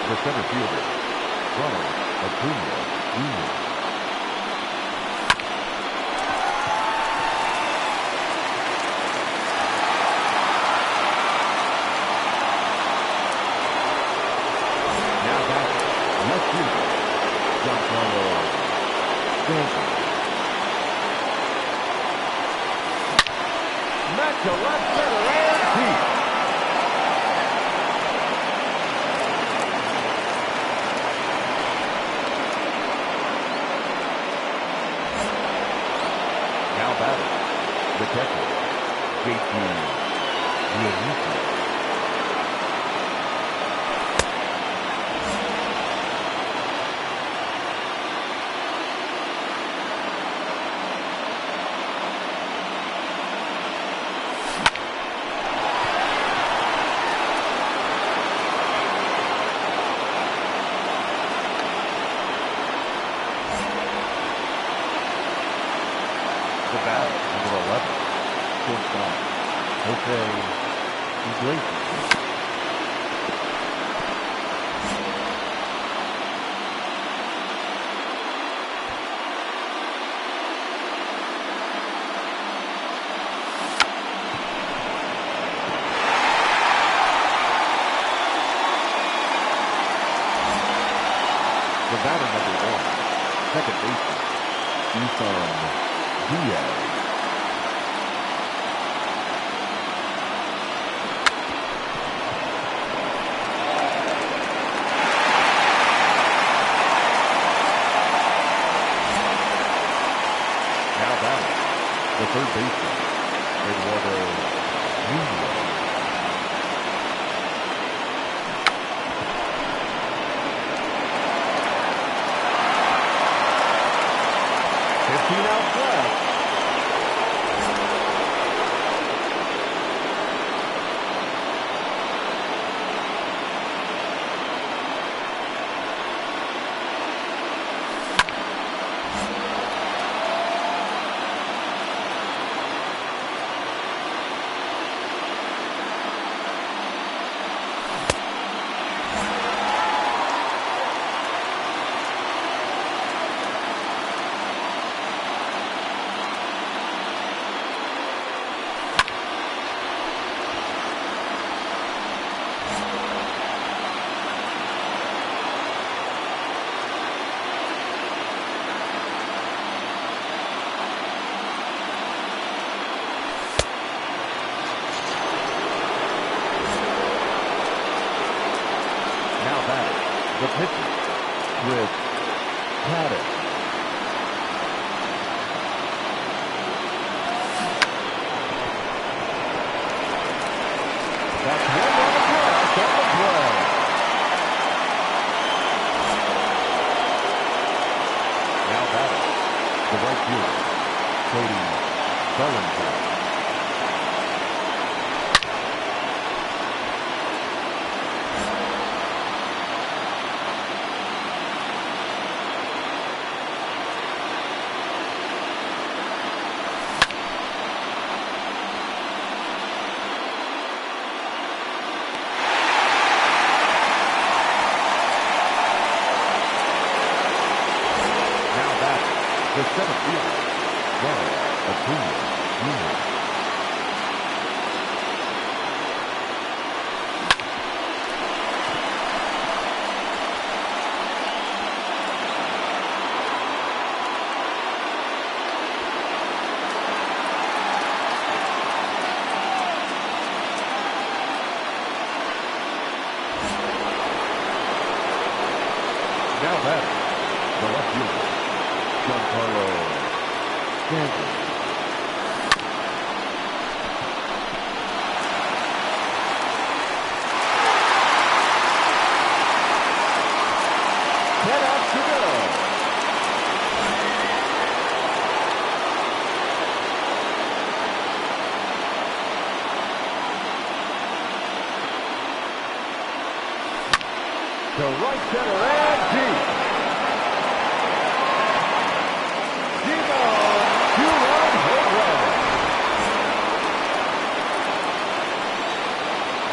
The center fielder, Ronald Acuna Jr. Now back, left fielder, Giancarlo Stanton. Met to left center and deep. The catcher, d1430786's. The bat, number 11, shortstop, d1430786's. The batter, number 1, second baseman, Diaz. Now batting, the third baseman, Eduardo Nunez. 15 outs left. The pitcher, Chris Paddock. That's one run across on the play. Now batting, the right fielder, Cody Bellinger. The seventh fielder, Ronald Acuna Jr. Now batting, the left fielder, Giancarlo Stanton. Ten outs to go. To right center and deep.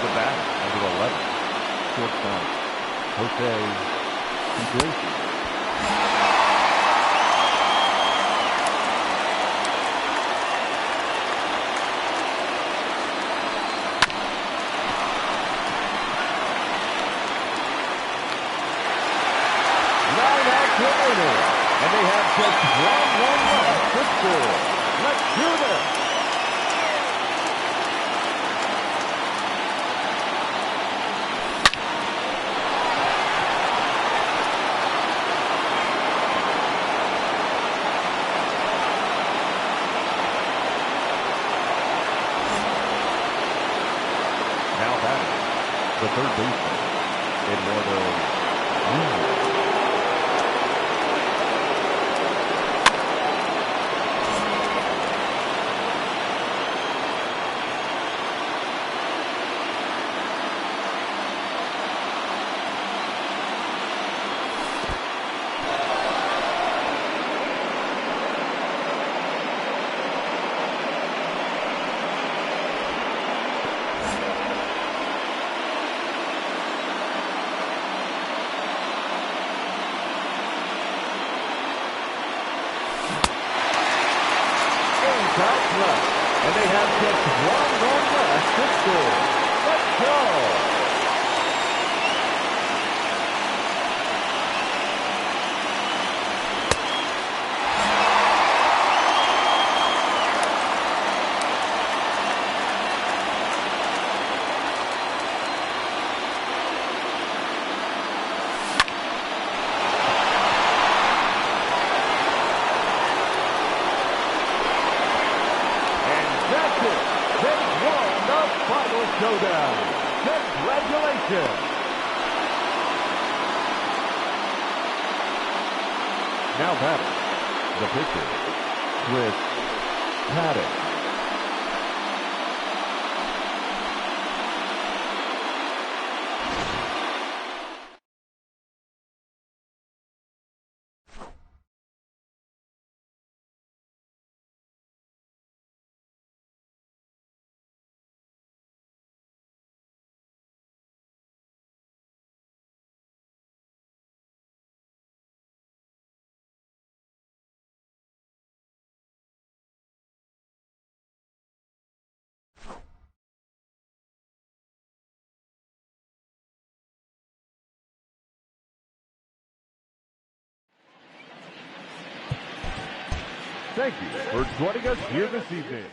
The bat, number 11, shortstop, Jose Iglesias. Nine outs remaining, and they have just one run left to score. Let's do this. the third baseman. Eduardo. And they have just one run left to score. Let's go! Showdown. Congratulations. Now batting, the pitcher, Chris Paddock. Thank you for joining us here this evening.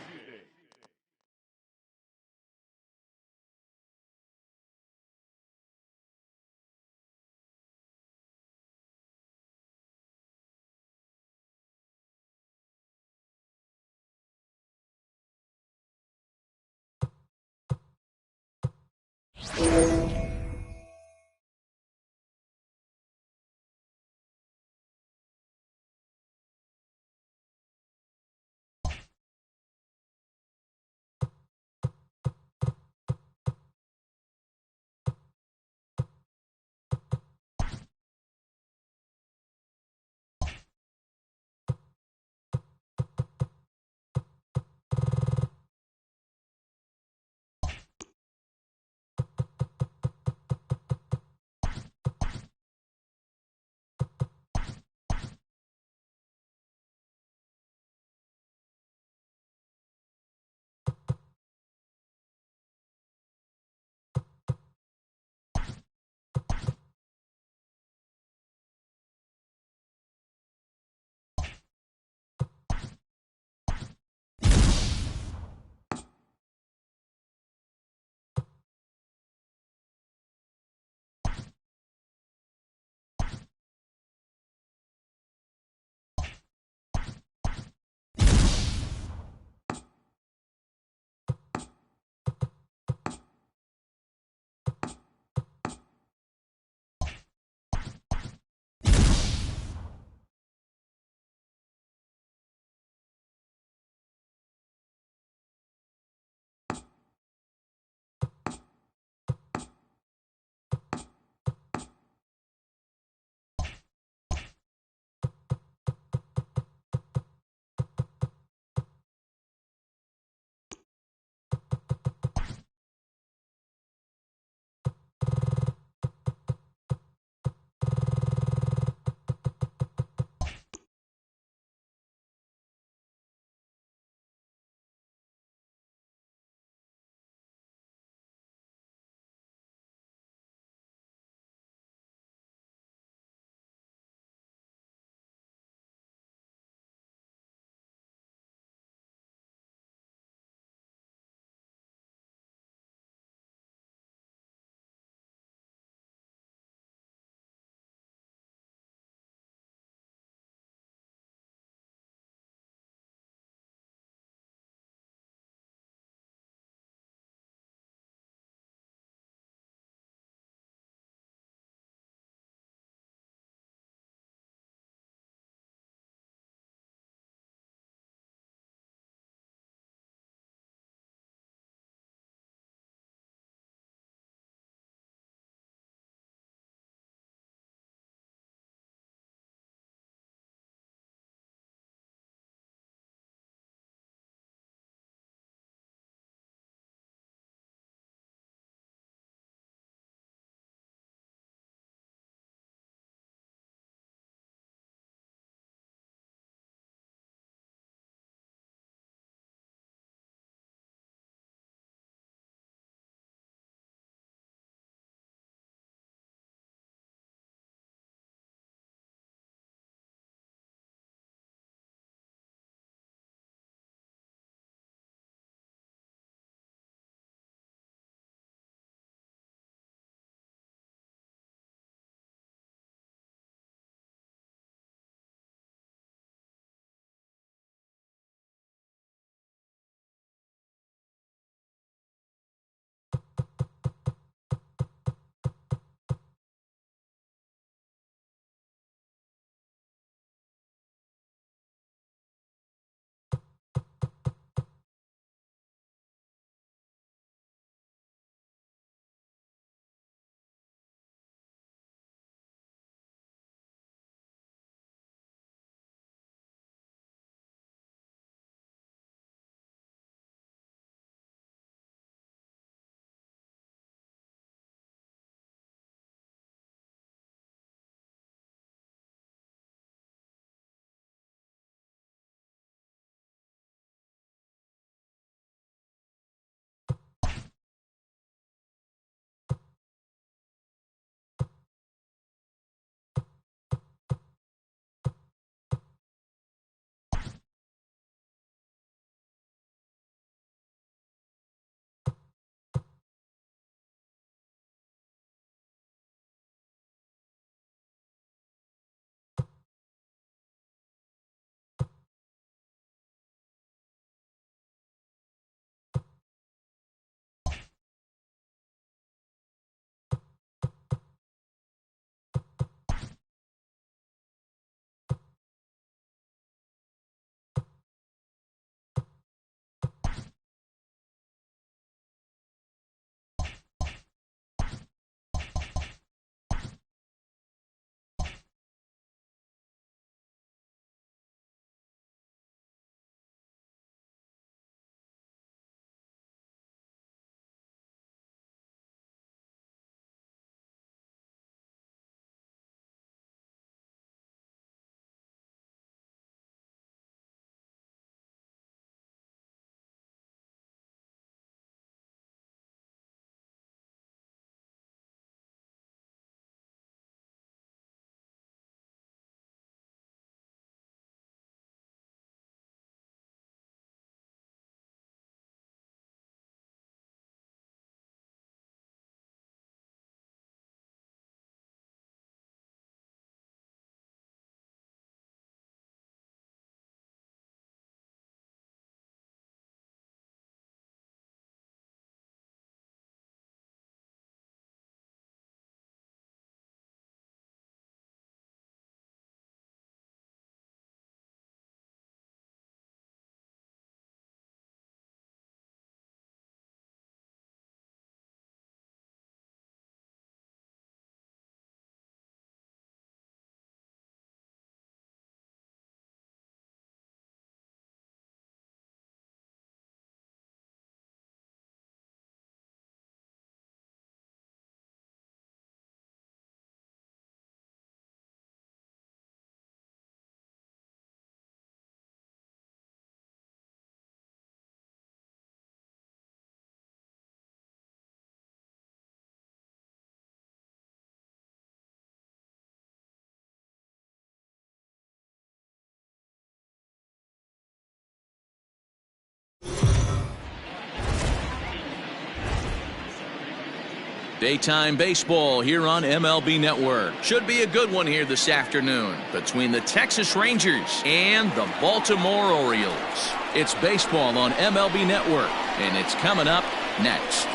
Daytime baseball here on MLB Network. Should be a good one here this afternoon between the Texas Rangers and the Baltimore Orioles. It's baseball on MLB Network, and it's coming up next.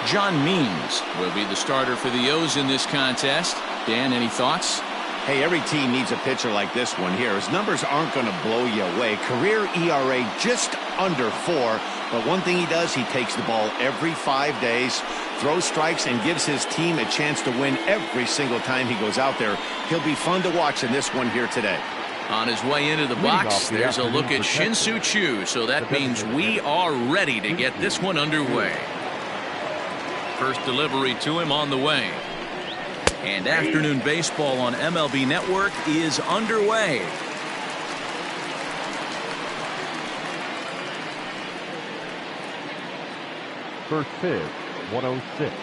John Means will be the starter for the O's in this contest. Dan, any thoughts? Hey, every team needs a pitcher like this one here. His numbers aren't going to blow you away. Career ERA just under 4. But one thing he does, he takes the ball every 5 days, throws strikes, and gives his team a chance to win every single time he goes out there. He'll be fun to watch in this one here today. On his way into the box, there's a look at Shin-Soo Choo. So that means we are ready to get this one underway. First delivery to him on the way. And afternoon baseball on MLB Network is underway. First pitch, 106.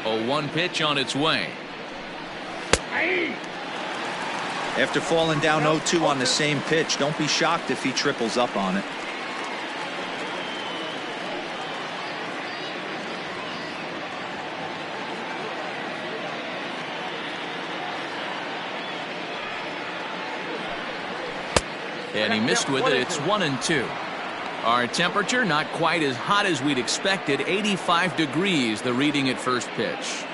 0-1 pitch on its way. After falling down 0-2 on the same pitch, don't be shocked if he triples up on it. And he missed with it. It's 1-2. Our temperature not quite as hot as we'd expected. 85 degrees, the reading at first pitch.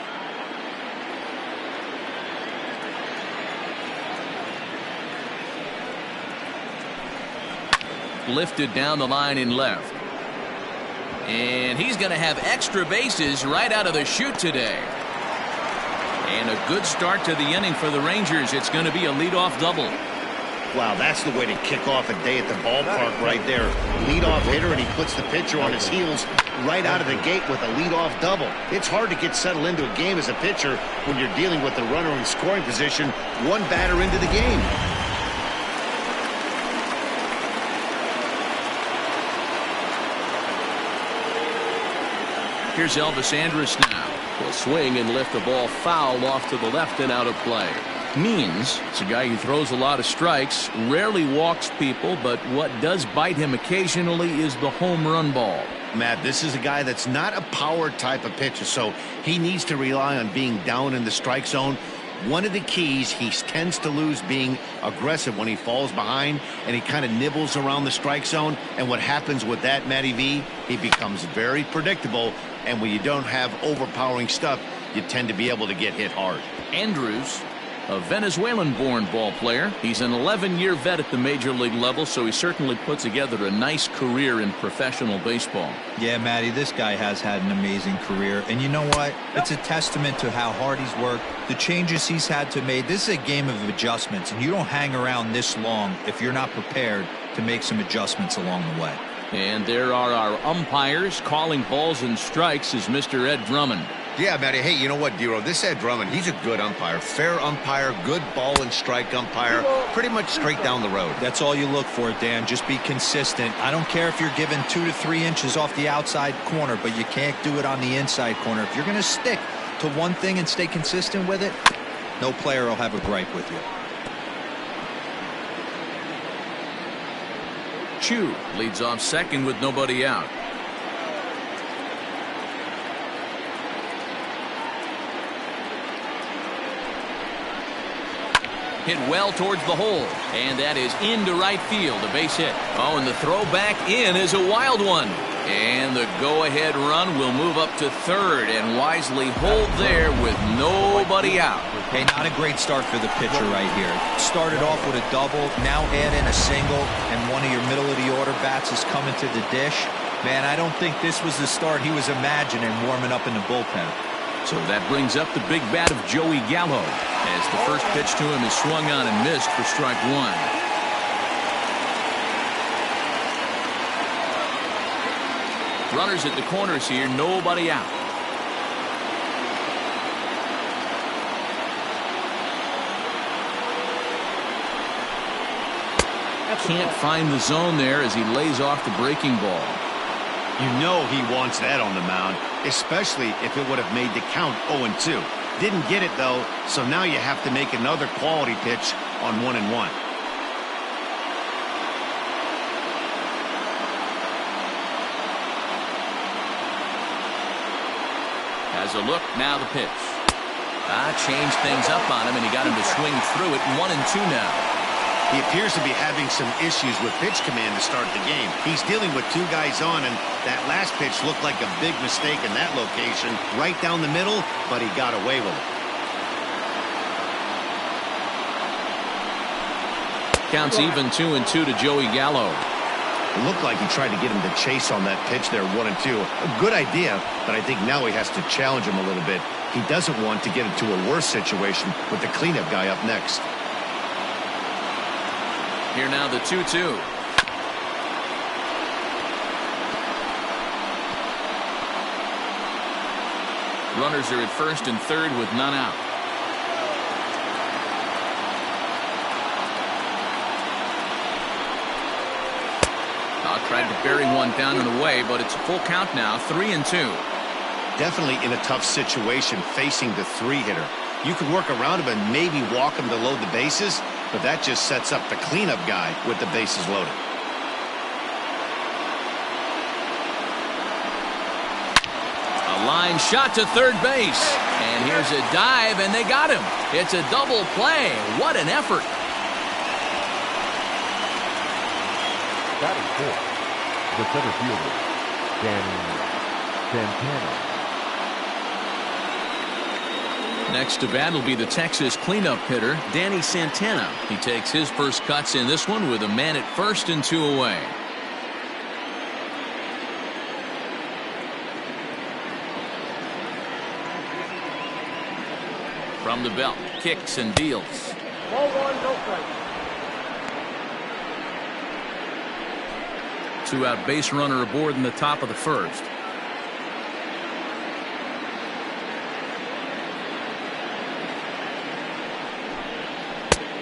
Lifted down the line in left. And he's going to have extra bases right out of the chute today. And a good start to the inning for the Rangers. It's going to be a leadoff double. Wow, that's the way to kick off a day at the ballpark right there. Leadoff hitter, and he puts the pitcher on his heels right out of the gate with a leadoff double. It's hard to get settled into a game as a pitcher when you're dealing with the runner in scoring position one batter into the game. Here's Elvis Andrus now. Will swing and lift the ball foul off to the left and out of play. Means it's a guy who throws a lot of strikes, rarely walks people, but what does bite him occasionally is the home run ball. Matt, this is a guy that's not a power type of pitcher, so he needs to rely on being down in the strike zone. One of the keys, he tends to lose being aggressive when he falls behind, and he kind of nibbles around the strike zone. And what happens with that, Matty V, he becomes very predictable, and when you don't have overpowering stuff, you tend to be able to get hit hard. Andrews, a Venezuelan-born ball player. He's an 11-year vet at the major league level, so he certainly put together a nice career in professional baseball. Yeah, Matty, this guy has had an amazing career. And you know what? It's a testament to how hard he's worked, the changes he's had to make. This is a game of adjustments, and you don't hang around this long if you're not prepared to make some adjustments along the way. And there are our umpires calling balls and strikes is Mr. Ed Drummond. Yeah, Matty. Hey, you know what, Dero? This Ed Drummond, he's a good umpire. Fair umpire, good ball and strike umpire. Pretty much straight down the road. That's all you look for, Dan. Just be consistent. I don't care if you're given 2 to 3 inches off the outside corner, but you can't do it on the inside corner. If you're going to stick to one thing and stay consistent with it, no player will have a gripe with you. Choo leads off second with nobody out. Hit well towards the hole, and that is into right field, a base hit. Oh, and the throw back in is a wild one. And the go-ahead run will move up to third and wisely hold there with nobody out. Hey, not a great start for the pitcher right here. Started off with a double, now add in a single, and one of your middle-of-the-order bats is coming to the dish. Man, I don't think this was the start he was imagining warming up in the bullpen. So that brings up the big bat of Joey Gallo as the first pitch to him is swung on and missed for strike one. Runners at the corners here, nobody out. Can't find the zone there as he lays off the breaking ball. You know he wants that on the mound, especially if it would have made the count 0-2. Didn't get it, though, so now you have to make another quality pitch on 1-1. Has a look, now the pitch. Changed things up on him, and he got him to swing through it. 1-2 now. He appears to be having some issues with pitch command to start the game. He's dealing with two guys on, and that last pitch looked like a big mistake in that location, right down the middle, but he got away with it. Counts even 2-2 to Joey Gallo. It looked like he tried to get him to chase on that pitch there, 1-2. A good idea, but I think now he has to challenge him a little bit. He doesn't want to get into a worse situation with the cleanup guy up next. Here now the 2-2. Runners are at first and third with none out. Tried to bury one down and away, but it's a full count now, 3-2. Definitely in a tough situation facing the three-hitter. You can work around him and maybe walk him to load the bases, but that just sets up the cleanup guy with the bases loaded. A line shot to third base, and here's a dive, and they got him. It's a double play. What an effort. Batting fourth, the center fielder, Danny Santana. Next to bat will be the Texas cleanup hitter, Danny Santana. He takes his first cuts in this one with a man at first and 2 away. From the belt, kicks and deals. Ball one, no strike. 2-out base runner aboard in the top of the first.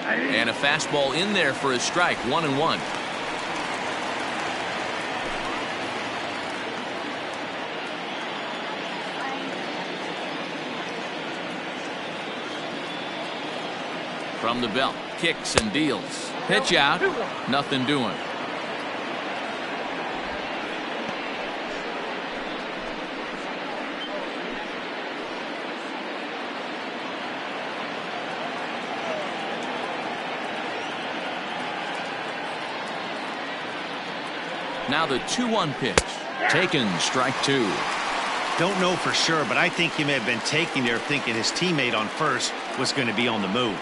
And a fastball in there for a strike, 1-1. From the belt, kicks and deals. Pitch out, nothing doing. Now the 2-1 pitch. Taken, strike 2. Don't know for sure, but I think he may have been taking there thinking his teammate on first was going to be on the move.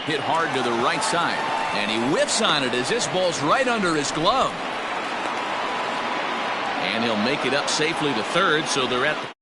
Hit hard to the right side, and he whiffs on it as this ball's right under his glove. And he'll make it up safely to third, so they're at the